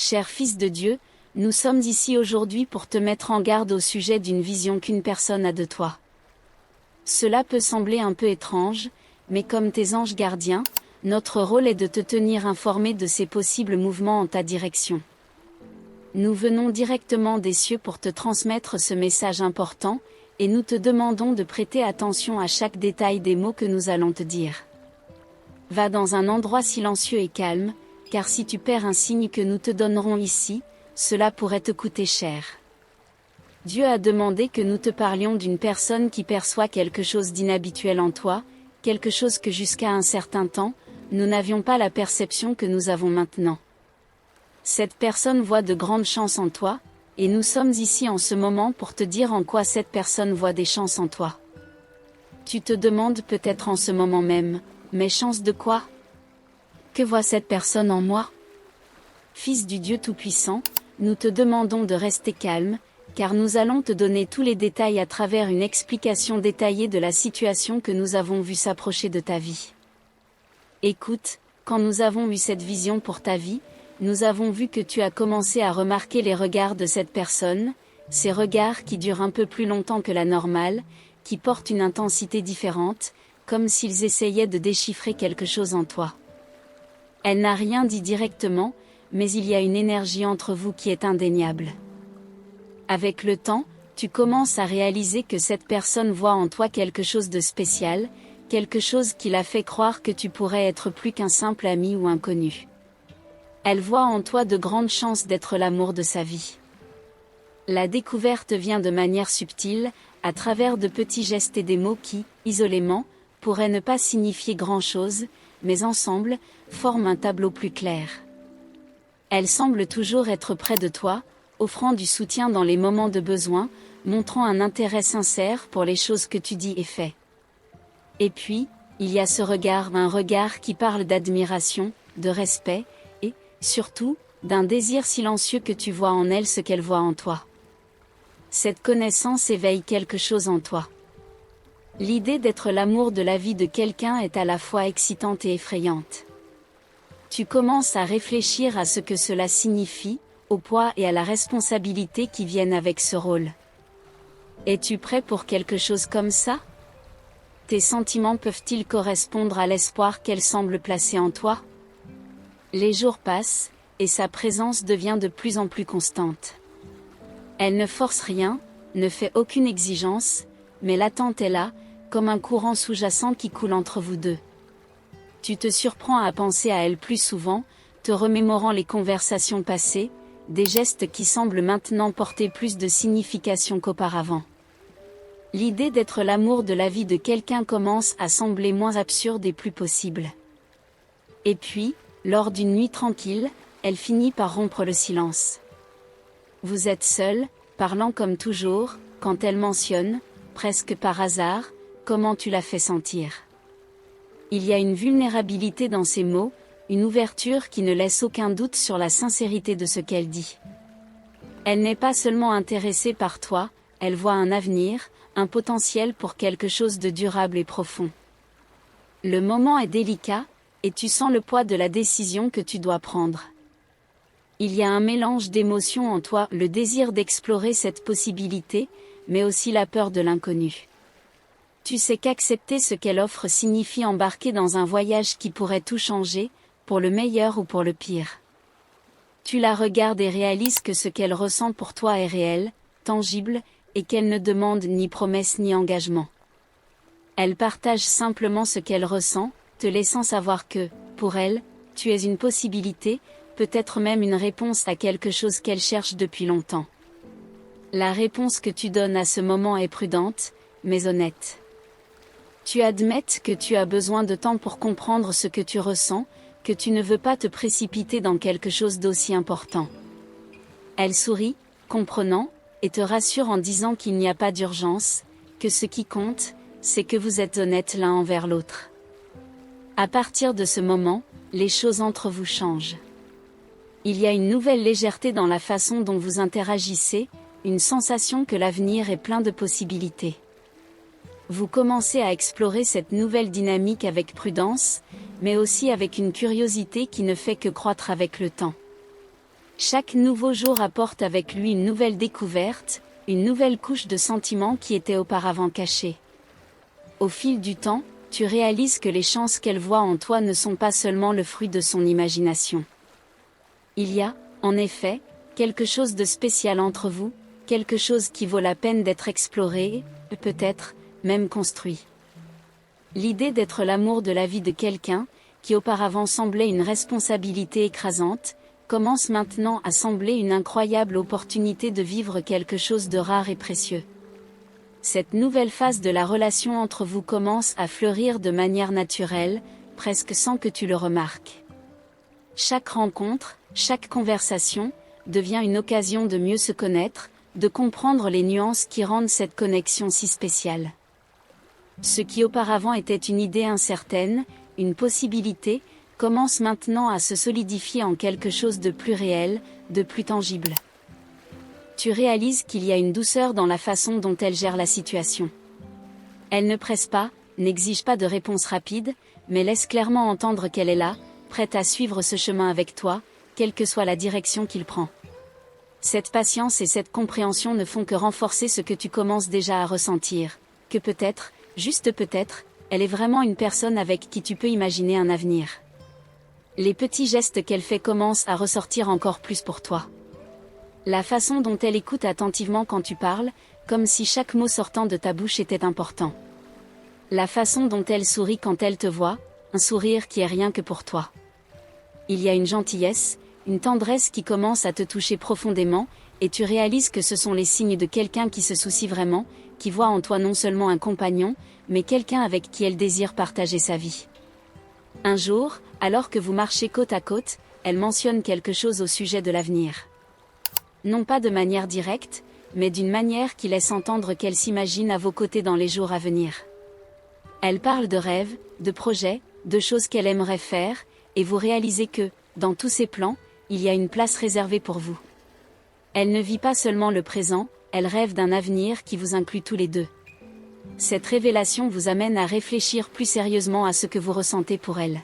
Cher Fils de Dieu, nous sommes ici aujourd'hui pour te mettre en garde au sujet d'une vision qu'une personne a de toi. Cela peut sembler un peu étrange, mais comme tes anges gardiens, notre rôle est de te tenir informé de ces possibles mouvements en ta direction. Nous venons directement des cieux pour te transmettre ce message important, et nous te demandons de prêter attention à chaque détail des mots que nous allons te dire. Va dans un endroit silencieux et calme, car si tu perds un signe que nous te donnerons ici, cela pourrait te coûter cher. Dieu a demandé que nous te parlions d'une personne qui perçoit quelque chose d'inhabituel en toi, quelque chose que jusqu'à un certain temps, nous n'avions pas la perception que nous avons maintenant. Cette personne voit de grandes chances en toi, et nous sommes ici en ce moment pour te dire en quoi cette personne voit des chances en toi. Tu te demandes peut-être en ce moment même, mais chances de quoi ? Que voit cette personne en moi ? Fils du Dieu Tout-Puissant, nous te demandons de rester calme, car nous allons te donner tous les détails à travers une explication détaillée de la situation que nous avons vue s'approcher de ta vie. Écoute, quand nous avons eu cette vision pour ta vie, nous avons vu que tu as commencé à remarquer les regards de cette personne, ces regards qui durent un peu plus longtemps que la normale, qui portent une intensité différente, comme s'ils essayaient de déchiffrer quelque chose en toi. Elle n'a rien dit directement, mais il y a une énergie entre vous qui est indéniable. Avec le temps, tu commences à réaliser que cette personne voit en toi quelque chose de spécial, quelque chose qui la fait croire que tu pourrais être plus qu'un simple ami ou inconnu. Elle voit en toi de grandes chances d'être l'amour de sa vie. La découverte vient de manière subtile, à travers de petits gestes et des mots qui, isolément, pourraient ne pas signifier grand-chose, mais ensemble, forment un tableau plus clair. Elle semble toujours être près de toi, offrant du soutien dans les moments de besoin, montrant un intérêt sincère pour les choses que tu dis et fais. Et puis, il y a ce regard, un regard qui parle d'admiration, de respect, et, surtout, d'un désir silencieux que tu vois en elle ce qu'elle voit en toi. Cette connaissance éveille quelque chose en toi. L'idée d'être l'amour de la vie de quelqu'un est à la fois excitante et effrayante. Tu commences à réfléchir à ce que cela signifie, au poids et à la responsabilité qui viennent avec ce rôle. Es-tu prêt pour quelque chose comme ça ? Tes sentiments peuvent-ils correspondre à l'espoir qu'elle semble placer en toi ? Les jours passent, et sa présence devient de plus en plus constante. Elle ne force rien, ne fait aucune exigence, mais l'attente est là, comme un courant sous-jacent qui coule entre vous deux. Tu te surprends à penser à elle plus souvent, te remémorant les conversations passées, des gestes qui semblent maintenant porter plus de signification qu'auparavant. L'idée d'être l'amour de la vie de quelqu'un commence à sembler moins absurde et plus possible. Et puis, lors d'une nuit tranquille, elle finit par rompre le silence. Vous êtes seul, parlant comme toujours, quand elle mentionne, presque par hasard, comment tu la fais sentir. Il y a une vulnérabilité dans ces mots, une ouverture qui ne laisse aucun doute sur la sincérité de ce qu'elle dit. Elle n'est pas seulement intéressée par toi, elle voit un avenir, un potentiel pour quelque chose de durable et profond. Le moment est délicat, et tu sens le poids de la décision que tu dois prendre. Il y a un mélange d'émotions en toi, le désir d'explorer cette possibilité, mais aussi la peur de l'inconnu. Tu sais qu'accepter ce qu'elle offre signifie embarquer dans un voyage qui pourrait tout changer, pour le meilleur ou pour le pire. Tu la regardes et réalises que ce qu'elle ressent pour toi est réel, tangible, et qu'elle ne demande ni promesse ni engagement. Elle partage simplement ce qu'elle ressent, te laissant savoir que, pour elle, tu es une possibilité, peut-être même une réponse à quelque chose qu'elle cherche depuis longtemps. La réponse que tu donnes à ce moment est prudente, mais honnête. Tu admettes que tu as besoin de temps pour comprendre ce que tu ressens, que tu ne veux pas te précipiter dans quelque chose d'aussi important. Elle sourit, comprenant, et te rassure en disant qu'il n'y a pas d'urgence, que ce qui compte, c'est que vous êtes honnêtes l'un envers l'autre. À partir de ce moment, les choses entre vous changent. Il y a une nouvelle légèreté dans la façon dont vous interagissez, une sensation que l'avenir est plein de possibilités. Vous commencez à explorer cette nouvelle dynamique avec prudence, mais aussi avec une curiosité qui ne fait que croître avec le temps. Chaque nouveau jour apporte avec lui une nouvelle découverte, une nouvelle couche de sentiments qui étaient auparavant cachés. Au fil du temps, tu réalises que les chances qu'elle voit en toi ne sont pas seulement le fruit de son imagination. Il y a, en effet, quelque chose de spécial entre vous, quelque chose qui vaut la peine d'être exploré, et peut-être, même construit. L'idée d'être l'amour de la vie de quelqu'un, qui auparavant semblait une responsabilité écrasante, commence maintenant à sembler une incroyable opportunité de vivre quelque chose de rare et précieux. Cette nouvelle phase de la relation entre vous commence à fleurir de manière naturelle, presque sans que tu le remarques. Chaque rencontre, chaque conversation, devient une occasion de mieux se connaître, de comprendre les nuances qui rendent cette connexion si spéciale. Ce qui auparavant était une idée incertaine, une possibilité, commence maintenant à se solidifier en quelque chose de plus réel, de plus tangible. Tu réalises qu'il y a une douceur dans la façon dont elle gère la situation. Elle ne presse pas, n'exige pas de réponse rapide, mais laisse clairement entendre qu'elle est là, prête à suivre ce chemin avec toi, quelle que soit la direction qu'il prend. Cette patience et cette compréhension ne font que renforcer ce que tu commences déjà à ressentir, que peut-être, juste peut-être, elle est vraiment une personne avec qui tu peux imaginer un avenir. Les petits gestes qu'elle fait commencent à ressortir encore plus pour toi. La façon dont elle écoute attentivement quand tu parles, comme si chaque mot sortant de ta bouche était important. La façon dont elle sourit quand elle te voit, un sourire qui est rien que pour toi. Il y a une gentillesse, une tendresse qui commence à te toucher profondément, et tu réalises que ce sont les signes de quelqu'un qui se soucie vraiment, qui voit en toi non seulement un compagnon, mais quelqu'un avec qui elle désire partager sa vie. Un jour, alors que vous marchez côte à côte, elle mentionne quelque chose au sujet de l'avenir. Non pas de manière directe, mais d'une manière qui laisse entendre qu'elle s'imagine à vos côtés dans les jours à venir. Elle parle de rêves, de projets, de choses qu'elle aimerait faire, et vous réalisez que, dans tous ces plans, il y a une place réservée pour vous. Elle ne vit pas seulement le présent, elle rêve d'un avenir qui vous inclut tous les deux. Cette révélation vous amène à réfléchir plus sérieusement à ce que vous ressentez pour elle.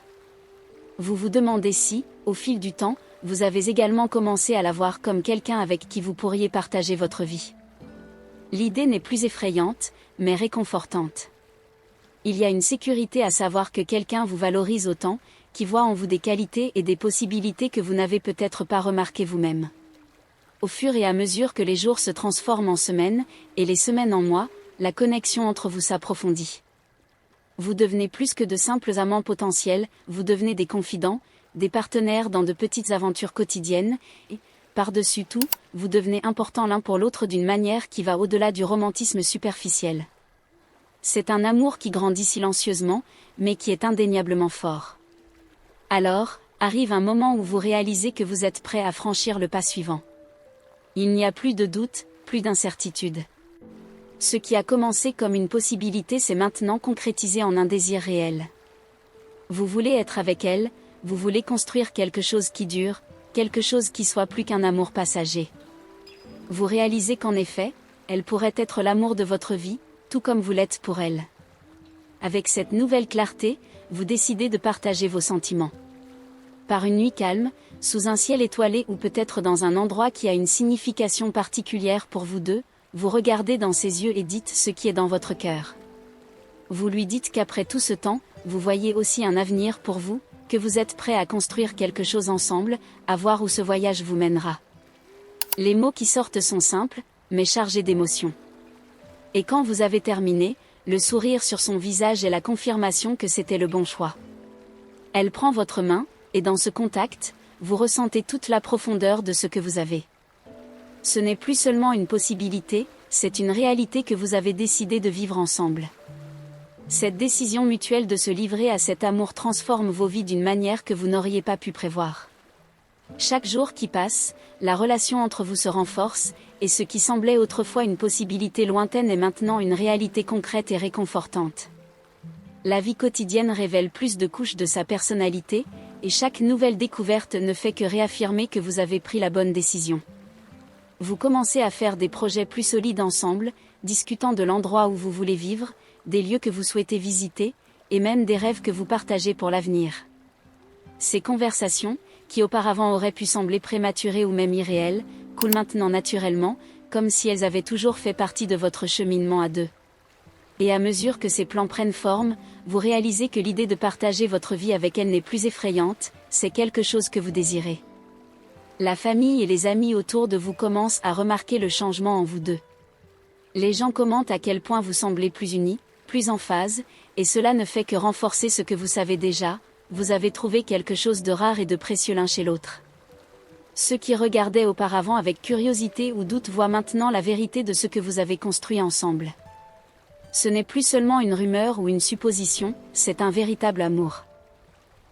Vous vous demandez si, au fil du temps, vous avez également commencé à la voir comme quelqu'un avec qui vous pourriez partager votre vie. L'idée n'est plus effrayante, mais réconfortante. Il y a une sécurité à savoir que quelqu'un vous valorise autant, qui voit en vous des qualités et des possibilités que vous n'avez peut-être pas remarquées vous-même. Au fur et à mesure que les jours se transforment en semaines, et les semaines en mois, la connexion entre vous s'approfondit. Vous devenez plus que de simples amants potentiels, vous devenez des confidents, des partenaires dans de petites aventures quotidiennes, et, par-dessus tout, vous devenez importants l'un pour l'autre d'une manière qui va au-delà du romantisme superficiel. C'est un amour qui grandit silencieusement, mais qui est indéniablement fort. Alors, arrive un moment où vous réalisez que vous êtes prêt à franchir le pas suivant. Il n'y a plus de doute, plus d'incertitude. Ce qui a commencé comme une possibilité s'est maintenant concrétisé en un désir réel. Vous voulez être avec elle, vous voulez construire quelque chose qui dure, quelque chose qui soit plus qu'un amour passager. Vous réalisez qu'en effet, elle pourrait être l'amour de votre vie, tout comme vous l'êtes pour elle. Avec cette nouvelle clarté, vous décidez de partager vos sentiments. Par une nuit calme, sous un ciel étoilé ou peut-être dans un endroit qui a une signification particulière pour vous deux, vous regardez dans ses yeux et dites ce qui est dans votre cœur. Vous lui dites qu'après tout ce temps, vous voyez aussi un avenir pour vous, que vous êtes prêts à construire quelque chose ensemble, à voir où ce voyage vous mènera. Les mots qui sortent sont simples, mais chargés d'émotion. Et quand vous avez terminé, le sourire sur son visage est la confirmation que c'était le bon choix. Elle prend votre main, et dans ce contact, vous ressentez toute la profondeur de ce que vous avez. Ce n'est plus seulement une possibilité, c'est une réalité que vous avez décidé de vivre ensemble. Cette décision mutuelle de se livrer à cet amour transforme vos vies d'une manière que vous n'auriez pas pu prévoir. Chaque jour qui passe, la relation entre vous se renforce, et ce qui semblait autrefois une possibilité lointaine est maintenant une réalité concrète et réconfortante. La vie quotidienne révèle plus de couches de sa personnalité, et chaque nouvelle découverte ne fait que réaffirmer que vous avez pris la bonne décision. Vous commencez à faire des projets plus solides ensemble, discutant de l'endroit où vous voulez vivre, des lieux que vous souhaitez visiter, et même des rêves que vous partagez pour l'avenir. Ces conversations, qui auparavant auraient pu sembler prématurées ou même irréelles, coulent maintenant naturellement, comme si elles avaient toujours fait partie de votre cheminement à deux. Et à mesure que ces plans prennent forme, vous réalisez que l'idée de partager votre vie avec elles n'est plus effrayante, c'est quelque chose que vous désirez. La famille et les amis autour de vous commencent à remarquer le changement en vous deux. Les gens commentent à quel point vous semblez plus unis, plus en phase, et cela ne fait que renforcer ce que vous savez déjà, vous avez trouvé quelque chose de rare et de précieux l'un chez l'autre. Ceux qui regardaient auparavant avec curiosité ou doute voient maintenant la vérité de ce que vous avez construit ensemble. Ce n'est plus seulement une rumeur ou une supposition, c'est un véritable amour.